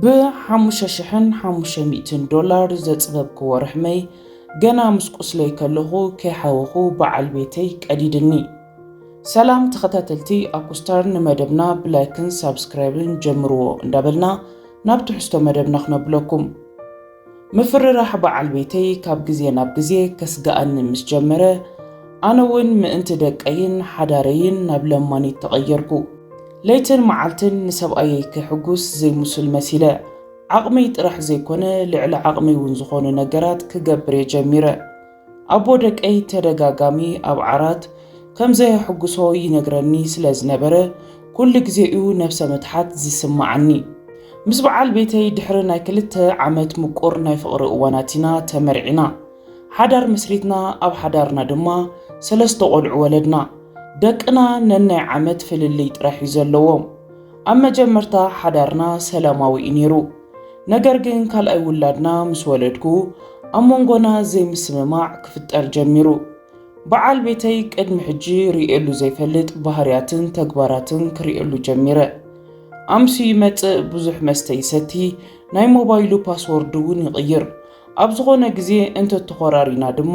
$5,500 ዘጽበብክ ወርሕመይ ገና ምስ ቁስለይ ከለኹ ከይሓወኹ በዓል ቤተይ ቀዲድኒ። ሰላም ተኸታተልቲ ኣኩስታር ንመደብና ብላይክን ሳብስክራይብን ጀምርዎ እንዳበልና ናብ ትሕዝቶ መደብና ክነብለኩም። ምፍርራሕ በዓል ቤተይ ካብ ግዜ ናብ ግዜ ከስጋኣኒ ምስ ጀመረ ኣነ እውን ምእንቲ ደቀይን ሓዳረይን ናብ ለማኒት ተቐየርኩ። ለይትን መዓልትን ንሰብኣየይ ክሕጉስ ዘይምስል መሲለ ዓቕመይ ጥራሕ ዘይኮነ ልዕሊ ዓቕመይ እውን ዝኾኑ ነገራት ክገብር ጀሚረ። ኣቦ ደቀይ ተደጋጋሚ ኣብ ዓራት ከም ዘይሕጉሶ ይነግረኒ ስለ ዝነበረ ኩሉ ግዜኡ ነፍሰ ምትሓት ዝስማዓኒ። ምስ በዓል ቤተይ ድሕሪ ናይ 2 ዓመት ምቁር ናይ ፍቕሪ እዋናትና ተመርዒና። ሓዳር መስሪትና ኣብ ሓዳርና ድማ 3 ቆልዑ ወለድና። ደቅና ነናይ ዓመት ፍልልይ ጥራሕ እዩ ዘለዎም። ኣብ መጀመርታ ሓዳርና ሰላማዊ እዩ ነይሩ። ነገር ግን ካልኣይ ውላድና ምስ ወለድኩ ኣብ መንጎና ዘይምስምማዕ ክፍጠር ጀሚሩ። በዓል ቤተይ ቅድሚ ሕጂ ርኢሉ ዘይፈልጥ ባህርያትን ተግባራትን ክርኢሉ ጀሚረ። ኣምሲ ይመጽእ ብዙሕ መስተ ይሰቲ፣ ናይ ሞባይሉ ፓስወርድ እውን ይቕይር። ኣብ ዝኾነ ግዜ እንተተኾራሪና ድማ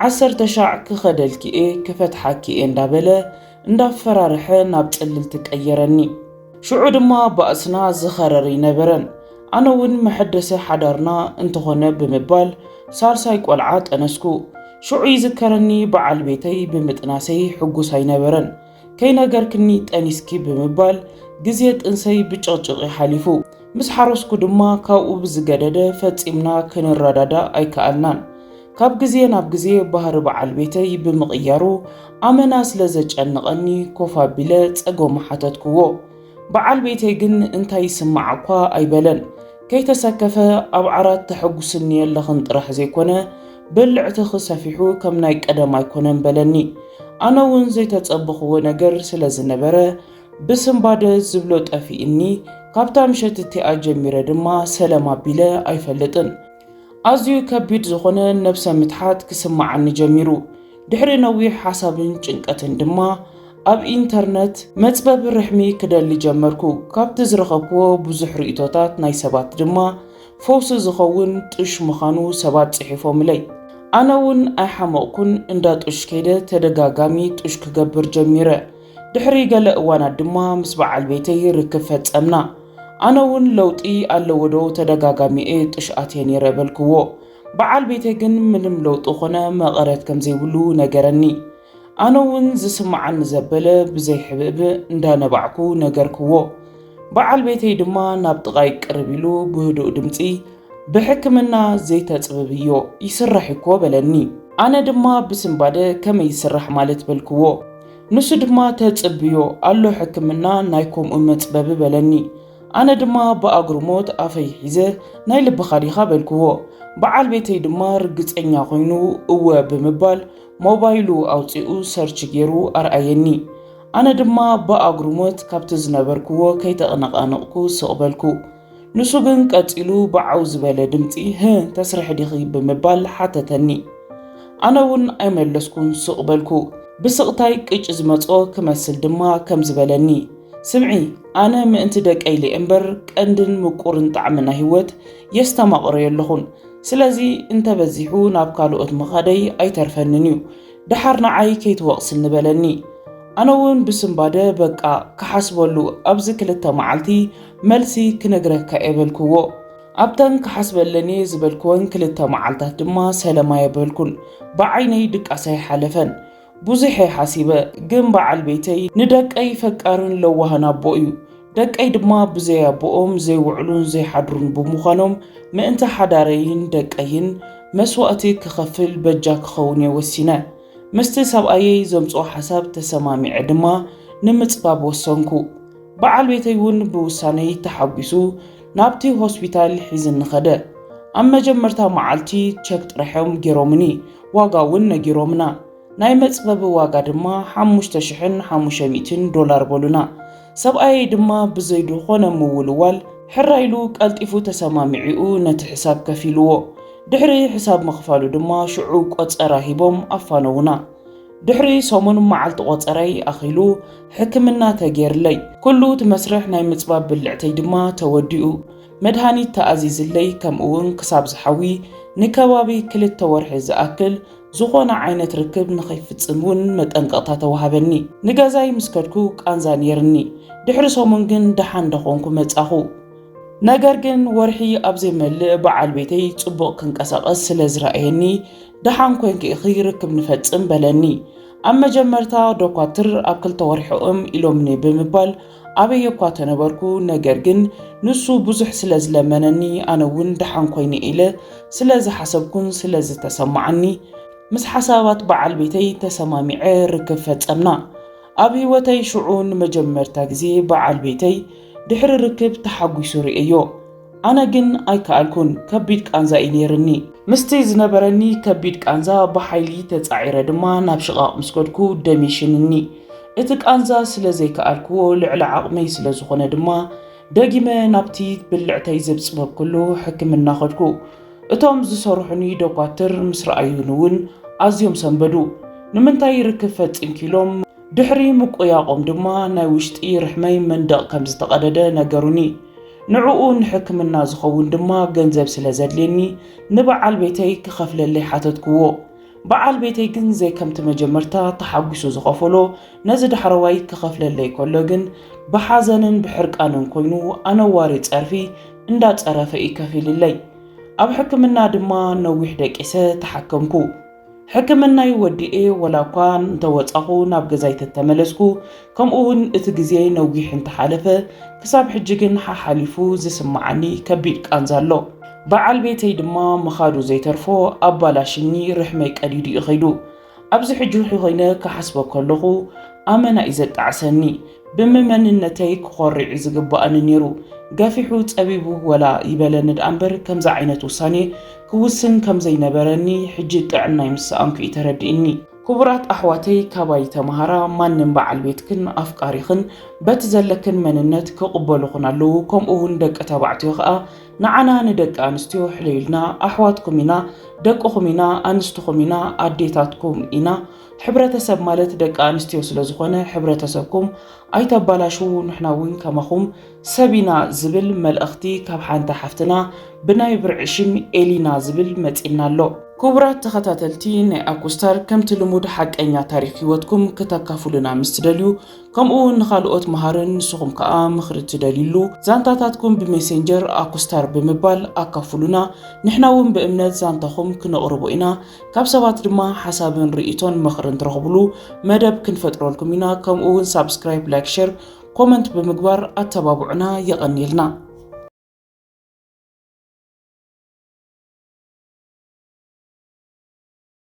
10,000 ክኸደልኪኤ ክፈትሓኪኤ እንዳበለ እንዳፈራርሐ ናብ ጽልል ትቀየረኒ። ሽዑ ድማ ባእስና ዝኸረር ይነበረን። ኣነ እውን መሐደሰ ሓዳርና እንተኾነ ብምባል ሳልሳይ ቆልዓ ጠነስኩ። ሽዑ ይዝከረኒ በዓል ቤተይ ብምጥናሰይ ሕጉስ ኣይነበረን። ከይነገርክኒ ጠኒስኪ ብምባል ግዜ ጥንሰይ ብጭቕጭቕ ሓሊፉ። ምስ ሓረስኩ ድማ ካብኡ ብዝገደደ ፈጺምና ክንረዳዳ ኣይከኣልናን። ካብ ግዜ ናብ ግዜ ባህሪ በዓል ቤተይ ብምቕያሩ ኣመና ስለ ዘጨንቐኒ ኮፍ ኣቢለ ጸጎም ሓተትክዎ። በዓል ቤተይ ግን እንታይ ይስማዕ እኳ ኣይበለን። ከይተሰከፈ ኣብ ዓራት ተሐጉስኒ የለኽን ጥራሕ ዘይኮነ ብልዕቲ ክሰፊሑ ከም ናይ ቀደም ኣይኮነን በለኒ። ኣነ እውን ዘይተጸብኽዎ ነገር ስለ ዝነበረ ብስምባደ ዝብሎ ጠፊእኒ። ካብታ ምሸት እቲኣ ጀሚረ ድማ ሰላም ኣቢለ ኣይፈልጥን። ኣዝዩ ከቢድ ዝኾነ ነብሰ ምትሓት ክስማዓኒ ጀሚሩ። ድሕሪ ነዊሕ ሓሳብን ጭንቀትን ድማ ኣብ ኢንተርነት መጽበብ ርሕሚ ክደሊ ጀመርኩ። ካብቲ ዝረኸብክዎ ብዙሕ ርእቶታት ናይ ሰባት ድማ ፈውሲ ዝኸውን ጥሽ ምዃኑ ሰባት ጽሒፎምለይ። ኣነ እውን ኣይሓመቕኩን እንዳጡሽ ከይደ ተደጋጋሚ ጡሽ ክገብር ጀሚረ። ድሕሪ ገለ እዋናት ድማ ምስ በዓል ቤተይ ርክብ ፈጸምና። ኣነ እውን ለውጢ ኣለዎ ዶ ተደጋጋሚኤ ጥሽኣትየ ነይረ በልክዎ። በዓል ቤተይ ግን ምንም ለውጢ ኾነ መቐረት ከም ዘይብሉ ነገረኒ። ኣነ እውን ዝስማዓኒ ዘበለ ብዘይሕብእብ እንዳነባዕኩ ነገርክዎ። በዓል ቤተይ ድማ ናብ ጥቓይ ቅርብ ኢሉ ብህዱእ ድምፂ ብሕክምና ዘይተጽብብዮ ይስራሕ እኮ በለኒ። ኣነ ድማ ብስምባደ ከመይ ይስራሕ ማለት በልክዎ። ንሱ ድማ ተጽብዮ ኣሎ ሕክምና ናይ ከምኡ መጽበቢ በለኒ። ኣነ ድማ ብኣግርሞት ኣፈይ ሒዘ ናይ ልብኻ ዲኻ በልክዎ። በዓል ቤተይ ድማ ርግጸኛ ኮይኑ እወ ብምባል ሞባይሉ ኣውፂኡ ሰርች ገይሩ ኣርኣየኒ። ኣነ ድማ ብኣግርሞት ካብቲ ዝነበርክዎ ከይተቐነቓነቕኩ ስቕበልኩ። ንሱ ግን ቀጺሉ ብዓው ዝበለ ድምፂ ተስርሕ ዲኺ ብምባል ሓተተኒ። ኣነ እውን ኣይመለስኩን ስቕበልኩ። ብስቕታይ ቅጭ ዝመጾ ክመስል ድማ ከም ዝበለኒ ስምዒ ኣነ ምእንቲ ደቀይሊ እምበር ቀንድን ምቁርን ጣዕምና ህይወት የስተማቕሮ የለኹን። ስለዚ እንተበዚሑ ናብ ካልኦት ምኻደይ ኣይተርፈንን እዩ። ድሓር ንዓይ ከይትወቕስል ንበለኒ። ኣነ እውን ብስምባደ በቃ ክሓስበሉ ኣብዚ 2 መዓልቲ መልሲ ክነግረካ የበልክዎ። ኣብተን ክሓስበለኒ ዝበልክወን 2 መዓልታት ድማ ሰለማ የበልኩን። ብዓይነይ ድቃሳይ ሓለፈን። ብዙሕ ሓሲበ ግን በዓል ቤተይ ንደቀይ ፈቃርን ለዋህን ኣቦ እዩ። ደቀይ ድማ ብዘይ ኣቦኦም ዘይውዕሉን ዘይሓድሩን ብምዃኖም ምእንቲ ሓዳረይን ደቀይን መስዋእቲ ክኸፍል በጃ ክኸውን የወሲነ። ምስቲ ሰብኣየይ ዘምፅኦ ሓሳብ ተሰማሚዐ ድማ ንምጽባብ ወሰንኩ። በዓል ቤተይ እውን ብውሳነይ ተሓጒሱ ናብቲ ሆስፒታል ሒዝኒ ኸደ። ኣብ መጀመርታ መዓልቲ ቸክ ጥረሖም ገይሮምኒ፣ ዋጋ እውን ነጊሮምና። ናይ መጽበቢ ዋጋ ድማ $5,500 በሉና። ሰብኣየይ ድማ ብዘይዱ ኾነ ምውልዋል ሕራኢሉ ቀልጢፉ ተሰማሚዒኡ ነቲ ሕሳብ ከፊልዎ። ድሕሪ ሕሳብ መኽፋሉ ድማ ሽዑ ቆጸራ ሂቦም ኣፋነውና። ድሕሪ ሰሙን መዓልቲ ቆጸራይ ኣኺሉ ሕክምና ተገይርለይ። ኩሉ እቲ መስርሕ ናይ ምጽባብ ብልዕተይ ድማ ተወዲኡ። መድሃኒት ተኣዚዝለይ ከምኡውን ክሳብ ዝሓዊ ንከባቢ 2 ወርሒ ዝኣክል ዝኾነ ዓይነት ርክብ ንኸይፍጽሙን መጠንቀቕታ ተዋሃበኒ ንገዛይ ምስከድኩ ቃንዛ ነይርኒ ድሕሪ ሰሙን ግን ደሓን ደኾንኩ መጻኹ ነገር ግን ወርሒ ኣብ ዘይመልእ በዓል ቤተይ ጽቡቕ ክንቀሳቐስ ስለ ዝረኣየኒ ደሓን ኮንኪ ኢኺ ርክብ ንፈጽም በለኒ ኣብ መጀመርታ ዶኳትር ኣብ 2 ወርሒኦም ኢሎምኒ ብምባል ኣበየ እኳ ተነበርኩ ነገር ግን ንሱ ብዙሕ ስለ ዝለመነኒ ኣነ እውን ደሓን ኮይኒ ኢለ ስለ ዝሓሰብኩን ስለ ዝተሰማዓኒ ምስ ሓሳባት በዓል ቤተይ ተሰማሚዐ ርክብ ፈጸምና ኣብ ህይወተይ ሽዑ ንመጀመርታ ግዜ በዓል ቤተይ ድሕሪ ርክብ ተሓጒሱ ርእዮ ኣነ ግን ኣይከኣልኩን ከቢድ ቃንዛ እዩ ነይርኒ ምስቲ ዝነበረኒ ከቢድ ቃንዛ ብሓይሊ ተጻዒረ ድማ ናብ ሽቓቕ ምስከድኩ ደሚሽንኒ እቲ ቃንዛ ስለ ዘይከኣልክዎ ልዕሊ ዓቕመይ ስለ ዝኾነ ድማ ደጊመ ናብቲ ብልዕተይ ዘብጽበብ ኩሉ ሕክምና ኸድኩ እቶም ዝሰርሑኒ ዶኳትር ምስ ረኣዩን እውን ኣዝዮም ሰንበዱ ንምንታይ ርክብ ፈጺምኪ ኢሎም ድሕሪ ምቆያቖም ድማ ናይ ውሽጢ ርሕመይ መንደቕ ከም ዝተቐደደ ነገሩኒ ንዕኡ ንሕክምና ዝኸውን ድማ ገንዘብ ስለ ዘድልየኒ ንበዓል ቤተይ ክኸፍለለይ ሓተትክዎ በዓል ቤተይ ግን ዘይከምቲ መጀመርታ ተሓጒሱ ዝኸፈሎ ነዚ ዳሕረዋይ ክኸፍለለይ ከሎ ግን ብሓዘንን ብሕርቃንን ኮይኑ ኣነዋሪ ጸርፊ እንዳጸረፈ ይከፊልለይ ኣብ ሕክምና ድማ ነዊሕ ደቂሰ ተሓከምኩ ሕክምናይ ወዲኤ ወላኳ እንተወጻኹ ናብ ገዛይ ተመለስኩ ከምኡውን እቲ ግዜ ነዊሕ እንተሓለፈ ክሳብ ሕጂ ግን ሓሓሊፉ ዝስማዓኒ ከቢድ ቃንዛ ኣሎ በዓል ቤተይ ድማ መኻዱ ዘይተርፎ ኣባላሽኒ ርሕመይ ቀዲዱ ይኸይዱ ኣብዚ ሕጂ ኮይነ ክሓስቦ ከለኹ ኣመና እዩ ዘጣዕሰኒ ብምመንነተይ ክኾርዕ ዝግባኣኒ ነይሩ ገፊሑ ጸቢቡ ወላ ይበለኒ እምበር ከምዛ ዓይነት ውሳኔ ክውስን ከም ዘይነበረኒ ሕጂ ጥዕናይ ምስኣንኩ ይተረድእኒ ክቡራት ኣሕዋተይ ካባይ ተምሃራ ማንም በዓል ቤትክን ኣፍቃሪኽን በቲ ዘለክን መንነት ክቕበሉኹን ኣለዉ ከምኡውን ደቂ ተባዕትዮ ከዓ ንዓና ንደቂ ኣንስትዮ ሕለይልና ኣሕዋትኩም ኢና ደቅኹም ኢና ኣንስትኹም ኢና ኣዴታትኩም ኢና ሕብረተሰብ ማለት ደቂ ኣንስትዮ ስለ ዝኾነ ሕብረተሰብኩም ኣይተባላሽው ንሕና እውን ከማኹም ሰቢና ዝብል መልእኽቲ ካብ ሓንቲ ሓፍትና ብናይ ብርዕሽም ኤሊና ዝብል መጺና ኣሎ ክቡራት ተኸታተልቲ ናይ ኣኩስታር ከምቲ ልሙድ ሓቀኛ ታሪክ ህይወትኩም ከተካፍሉና ምስ ትደልዩ ከምኡውን ንኻልኦት መሃርን ንስኹም ከዓ ምኽሪ ትደልዩሉ ዛንታታትኩም ብሜሴንጀር ኣኩስታር ብምባል ኣካፍሉና ንሕና እውን ብእምነት ዛንታኹም ክነቕርቡ ኢና ካብ ሰባት ድማ ሓሳብን ርእይቶን ምኽርን ትረኽብሉ መደብ ክንፈጥረልኩም ኢና ከምኡውን ሳብስክራይብ ላይክ ሼር ኮመንት ብምግባር ኣተባብዑና የቐኒልና